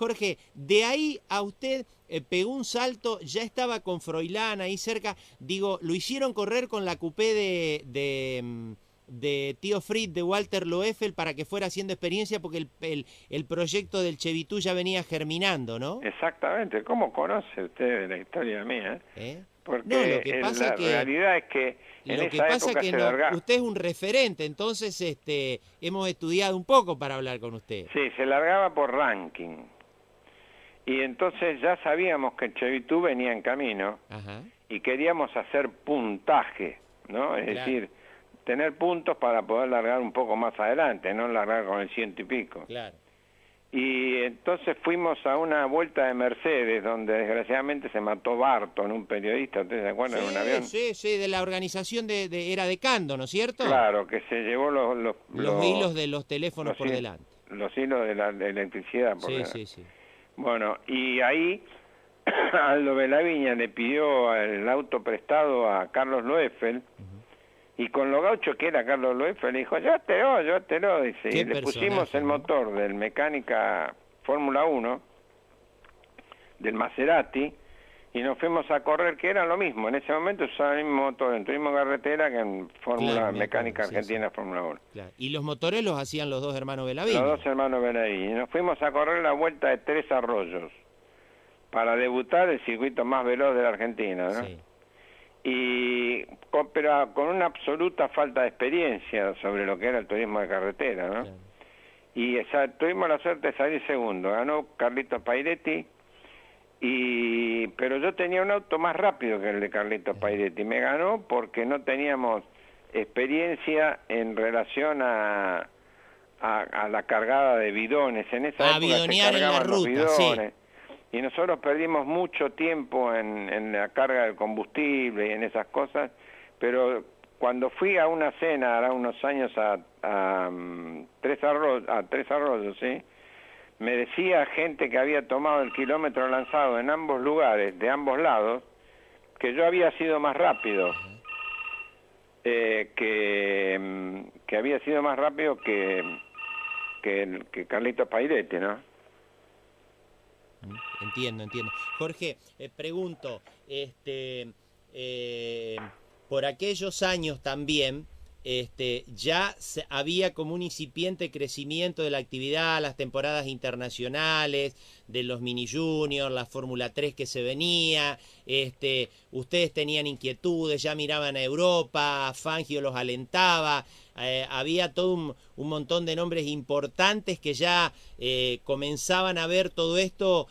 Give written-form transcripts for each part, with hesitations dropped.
Jorge, de ahí a usted pegó un salto, ya estaba con Froilán ahí cerca, digo, lo hicieron correr con la coupé de Tío Fritz, de Walter Loeffel, para que fuera haciendo experiencia, porque el proyecto del Chevitú ya venía germinando, ¿no? Exactamente. ¿Cómo conoce usted la historia mía? Porque no, lo que pasa la que realidad es que en esa época se largaba. Usted es un referente, entonces hemos estudiado un poco para hablar con usted. Sí, se largaba por ranking. Y entonces ya sabíamos que el Chevitú venía en camino. Ajá. Y queríamos hacer puntaje, ¿no? Es decir, tener puntos para poder largar un poco más adelante, no largar con el 100 y pico. Claro. Y entonces fuimos a una vuelta de Mercedes, donde desgraciadamente se mató Barton, un periodista, ¿ustedes se acuerdan? Sí, en un avión? Sí, de la organización era de Cando, ¿no es cierto? Claro, que se llevó los hilos de los teléfonos por delante. Los hilos de la electricidad por delante. Sí. Bueno, y ahí Aldo Belaviña le pidió el auto prestado a Carlos Loeffel, y con lo gaucho que era Carlos Loeffel, le dijo, llévatelo, dice, y le pusimos el motor del Mecánica Fórmula 1, del Maserati, y nos fuimos a correr, que era lo mismo, en ese momento usaba el mismo motor en turismo carretera que en Mecánica Argentina Fórmula 1. Claro. Y los motores los hacían los dos hermanos Belaviña. Los dos hermanos Belaviña, y nos fuimos a correr la vuelta de Tres Arroyos, para debutar el circuito más veloz de la Argentina, ¿no? Sí. Pero con una absoluta falta de experiencia sobre lo que era el turismo de carretera, ¿no? Claro. Y tuvimos la suerte de salir segundo, ganó Carlitos Pairetti, pero yo tenía un auto más rápido que el de Carlitos Pairetti, me ganó porque no teníamos experiencia en relación a la cargada de bidones, en esa época bidonear se cargaban en la los ruta, bidones. Y nosotros perdimos mucho tiempo en la carga del combustible y en esas cosas, pero cuando fui a una cena, hará unos años, a Tres Arroyos, ¿sí? Me decía gente que había tomado el kilómetro lanzado en ambos lugares, de ambos lados, que yo había sido más rápido, que había sido más rápido que Carlitos Pairetti, ¿no? Entiendo. Jorge, pregunto, por aquellos años también, ya había como un incipiente crecimiento de la actividad, las temporadas internacionales, de los mini juniors, la Fórmula 3 que se venía, ustedes tenían inquietudes, ya miraban a Europa, Fangio los alentaba, había todo un montón de nombres importantes que ya comenzaban a ver todo esto,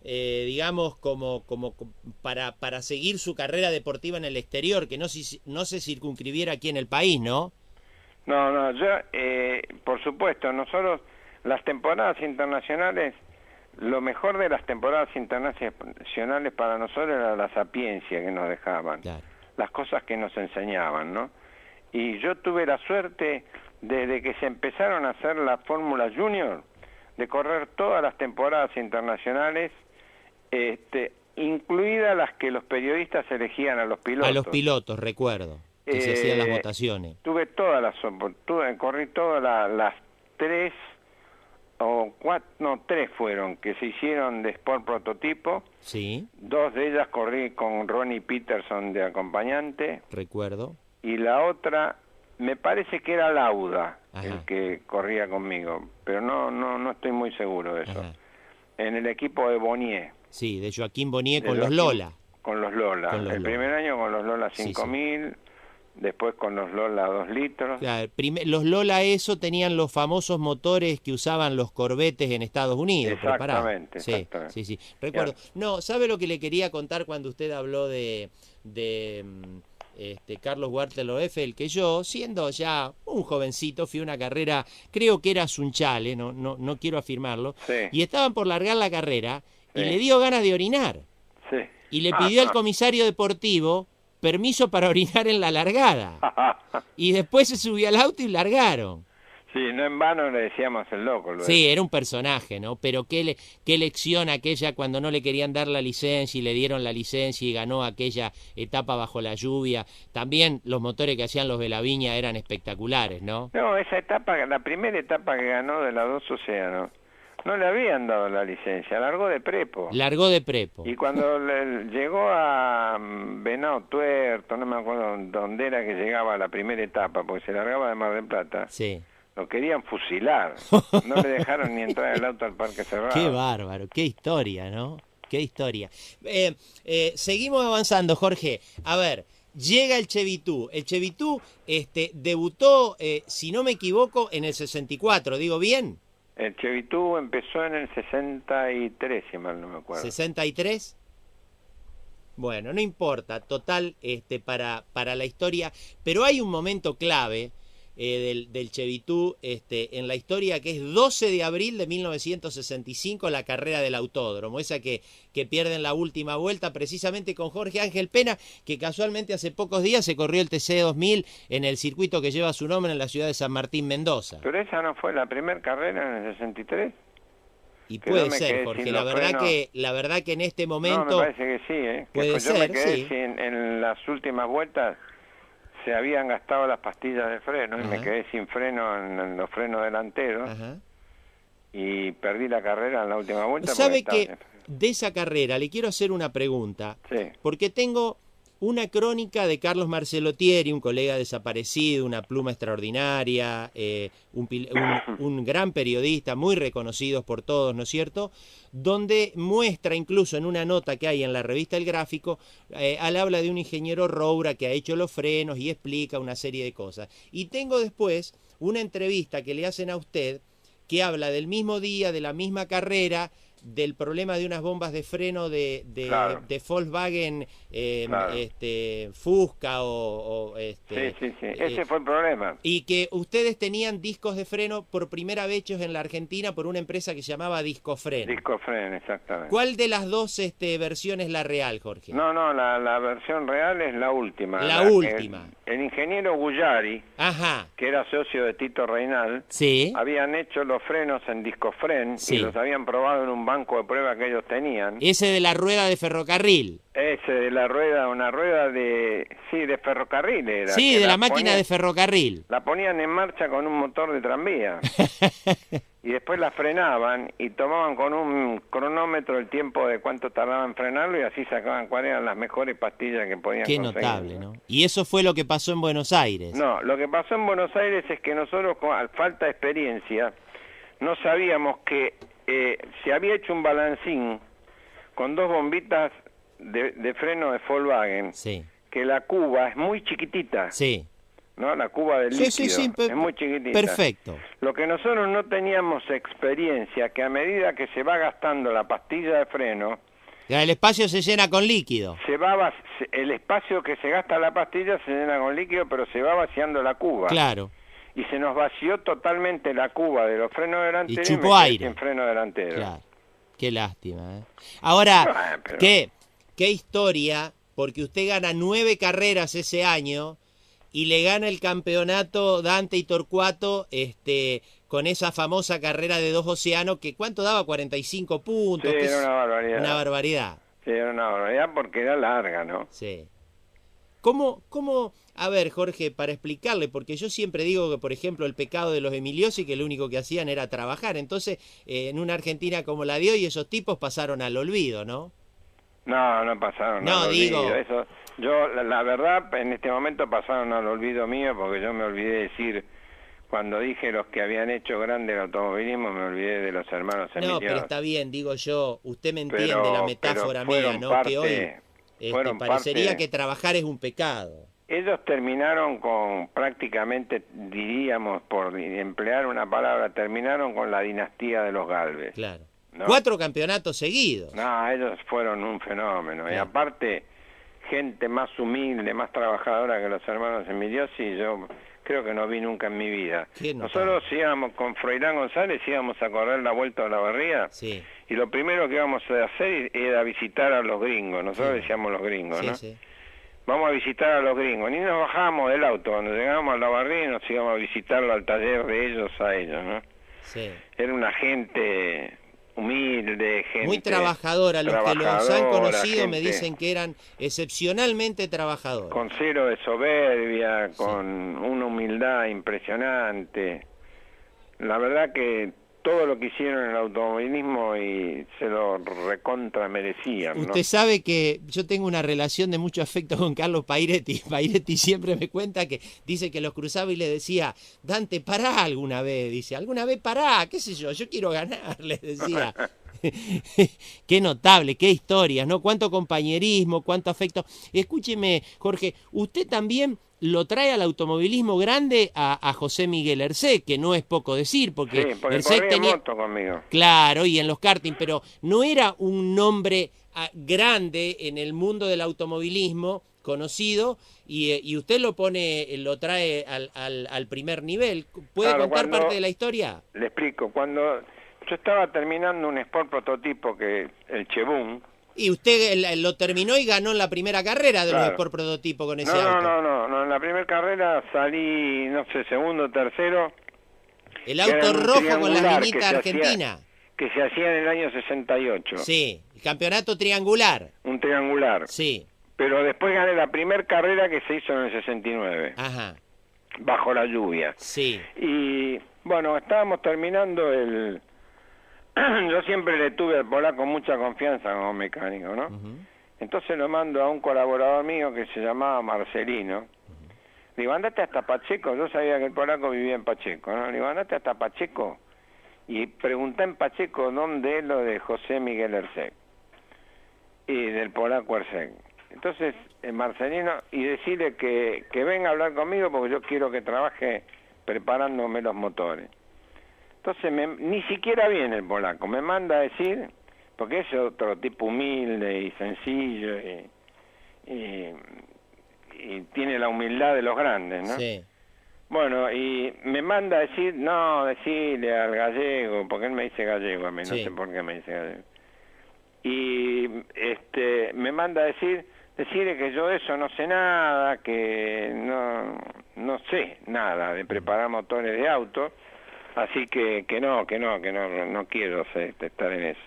digamos, como para seguir su carrera deportiva en el exterior, que no se circunscribiera aquí en el país, ¿no? No, por supuesto, nosotros, las temporadas internacionales, lo mejor de las temporadas internacionales para nosotros era la sapiencia que nos dejaban, claro, las cosas que nos enseñaban, ¿no? Y yo tuve la suerte, desde que se empezaron a hacer la Fórmula Junior, de correr todas las temporadas internacionales, incluidas las que los periodistas elegían a los pilotos. A los pilotos, recuerdo, que se hacían las votaciones. Corrí todas las tres o cuatro, no, tres fueron, que se hicieron de Sport Prototipo. Sí. Dos de ellas corrí con Ronnie Peterson de acompañante. Recuerdo. Y la otra, me parece que era Lauda, ajá, el que corría conmigo, pero no estoy muy seguro de eso. Ajá. En el equipo de Bonnier. Sí, de Joaquín Bonnier con los Lola. Con los Lola. El primer año con los Lola 5000, sí. Después con los Lola 2 litros. Claro, los Lola tenían los famosos motores que usaban los Corvettes en Estados Unidos. Exactamente. Sí. Recuerdo. Claro. No, ¿sabe lo que le quería contar cuando usted habló de Carlos Walter Loeffel? Que yo, siendo ya un jovencito, fui a una carrera, creo que era Sunchale, no quiero afirmarlo, sí, y estaban por largar la carrera, sí, y le dio ganas de orinar. Sí. Y le pidió al comisario deportivo permiso para orinar en la largada. Y después se subió al auto y largaron. Sí, no en vano le decíamos el loco. Sí, era un personaje, ¿no? Pero qué lección aquella cuando no le querían dar la licencia y le dieron la licencia y ganó aquella etapa bajo la lluvia. También los motores que hacían los Belaviña eran espectaculares, ¿no? No, esa etapa, la primera etapa que ganó de la Dos Océanos, no le habían dado la licencia, largó de prepo. Largó de prepo. Y cuando llegó a Venado Tuerto, no me acuerdo dónde era que llegaba a la primera etapa, porque se largaba de Mar del Plata, Sí. lo querían fusilar. No le dejaron ni entrar el auto al Parque Cerrado. Qué bárbaro, qué historia, ¿no? Qué historia. Seguimos avanzando, Jorge. A ver, llega el Chevitú. El Chevitú debutó, si no me equivoco, en el 64, ¿digo bien? El Chevitú empezó en el 63, si mal no me acuerdo. ¿63? Bueno, no importa, total, para la historia. Pero hay un momento clave del Chevitú en la historia, que es 12 de abril de 1965, la carrera del autódromo, esa que pierden la última vuelta precisamente con Jorge Ángel Pena, que casualmente hace pocos días se corrió el TC 2000 en el circuito que lleva su nombre en la ciudad de San Martín, Mendoza. ¿Pero esa no fue la primera carrera en el 63? Y Que puede no me ser, quedé Jorge, sin la los verdad frenos. la verdad que en este No, momento... me parece que sí, ¿eh? Puede Que yo me ser, quedé sí. en las últimas vueltas se habían gastado las pastillas de freno y me Ajá. quedé sin freno en los frenos delanteros. Ajá. Y perdí la carrera en la última vuelta. ¿Sabe porque que de esa carrera le quiero hacer una pregunta? Sí. Porque tengo una crónica de Carlos Marcellotieri, un colega desaparecido, una pluma extraordinaria, un gran periodista, muy reconocido por todos, ¿no es cierto?, donde muestra incluso en una nota que hay en la revista El Gráfico, al habla de un ingeniero Roura que ha hecho los frenos y explica una serie de cosas. Y tengo después una entrevista que le hacen a usted que habla del mismo día, de la misma carrera, del problema de unas bombas de freno de Claro. Volkswagen Claro. Fusca Sí. Ese fue el problema. y que ustedes tenían discos de freno por primera vez hechos en la Argentina por una empresa que se llamaba Discofren. Discofren, exactamente. ¿Cuál de las dos versiones es la real, Jorge? No, la versión real es la última. La última. El ingeniero Gullari, Ajá, que era socio de Tito Reinal, sí, habían hecho los frenos en Discofren Sí. y los habían probado en un banco de pruebas que ellos tenían. ese de la rueda de ferrocarril. Ese de la rueda, una rueda de ferrocarril era. Sí, que de la máquina de ferrocarril. La ponían en marcha con un motor de tranvía. Y después la frenaban y tomaban con un cronómetro el tiempo de cuánto tardaba en frenarlo y así sacaban cuáles eran las mejores pastillas que podían Qué conseguir. notable, ¿no? Y eso fue lo que pasó en Buenos Aires. No, lo que pasó en Buenos Aires es que nosotros, al falta de experiencia, no sabíamos que se había hecho un balancín con dos bombitas de freno de Volkswagen, Sí, que la cuba es muy chiquitita, sí. ¿no? La cuba del líquido es muy chiquitita. Perfecto. Lo que nosotros no teníamos experiencia, que a medida que se va gastando la pastilla de freno, El espacio se llena con líquido. el espacio que se gasta la pastilla se llena con líquido, pero se va vaciando la cuba. Claro. Y se nos vació totalmente la cuba de los frenos delanteros Y chupó me quedé aire. sin freno delantero. Claro. Qué lástima, ¿eh? Ahora, Ah, pero- ¿qué historia? Porque usted gana 9 carreras ese año y le gana el campeonato Dante y Torcuato con esa famosa carrera de 2 océanos que ¿cuánto daba? 45 puntos. Sí, que era es una barbaridad. una barbaridad. Sí, era una barbaridad porque era larga, ¿no? Sí. ¿Cómo? A ver, Jorge, para explicarle, porque yo siempre digo que, por ejemplo, el pecado de los Emiliosi, que lo único que hacían era trabajar. Entonces, en una Argentina como la de hoy, esos tipos pasaron al olvido, ¿no? No pasaron No, al digo- olvido. Eso, yo, la verdad, en este momento pasaron al olvido mío porque yo me olvidé de decir, cuando dije los que habían hecho grande el automovilismo, me olvidé de los hermanos No, Emiliosi. pero está bien, digo yo, usted me entiende Pero- la metáfora pero mía, fueron ¿no? parte- que hoy fueron parecería parte- que trabajar es un pecado. Ellos terminaron con prácticamente, diríamos, por emplear una palabra, terminaron con la dinastía de los Galvez. Claro. ¿no? 4 campeonatos seguidos. No, ellos fueron un fenómeno. Y Claro. aparte, gente más humilde, más trabajadora que los hermanos Emiliosi, yo creo que no vi nunca en mi vida. Qué notable. Nosotros íbamos con Froilán González, íbamos a correr la Vuelta a la Barría, Sí, y lo primero que íbamos a hacer era visitar a los gringos. Nosotros Sí. decíamos los gringos, sí, ¿no? sí. Vamos a visitar a los gringos. Ni nos bajábamos del auto. Cuando llegábamos a la Barría nos íbamos a visitarlo al taller de ellos a ellos, ¿no? Sí. Era una gente humilde, gente Muy trabajadora, los que los han trabajadora, conocido me gente dicen que eran excepcionalmente trabajadores. con cero de soberbia, con una humildad impresionante. La verdad que todo lo que hicieron en el automovilismo y se lo recontra merecían, ¿no? Usted sabe que yo tengo una relación de mucho afecto con Carlos Pairetti. Pairetti siempre me cuenta que dice que los cruzaba y le decía, Dante, pará alguna vez, dice, alguna vez pará, qué sé yo quiero ganar, le decía. Qué notable, qué historias, ¿no? Cuánto compañerismo, cuánto afecto. Escúcheme, Jorge, usted también lo trae al automovilismo grande a José Miguel Hercé, que no es poco decir, porque, Sí, porque Hercé corría tenía... moto conmigo. Claro, y en los karting, pero no era un nombre grande en el mundo del automovilismo conocido y usted lo trae al primer nivel. ¿Puede Claro, contar parte de la historia? le explico, cuando yo estaba terminando un Sport prototipo, que el Chebún. Y usted lo terminó y ganó en la primera carrera de los Claro. Sport Prototipo con ese No, auto. no, en la primera carrera salí, no sé, segundo, tercero. El que auto era en un rojo con las triangular viñitas argentinas. que se hacía en el año 68. Sí, el campeonato triangular. Un triangular. Sí, Pero después gané la primera carrera que se hizo en el 69, ajá, bajo la lluvia. sí, Y bueno, estábamos terminando el... Yo siempre le tuve al polaco mucha confianza como mecánico, ¿no? ujú, Entonces lo mando a un colaborador mío que se llamaba Marcelino. Digo, andate hasta Pacheco. Yo sabía que el polaco vivía en Pacheco, ¿no? Digo, andate hasta Pacheco y pregunté en Pacheco dónde es lo de José Miguel Herceg y del polaco Herceg. Entonces, Marcelino, y decirle que venga a hablar conmigo porque yo quiero que trabaje preparándome los motores. Entonces, ni siquiera viene el polaco, me manda a decir, porque es otro tipo humilde y sencillo y tiene la humildad de los grandes, ¿no? sí, Bueno, y me manda a decir, no, decirle al gallego, porque él me dice gallego a mí, no Sí. sé por qué me dice gallego. Y me manda a decirle que yo de eso no sé nada, que no sé nada de preparar motores de auto, así que no quiero estar en eso.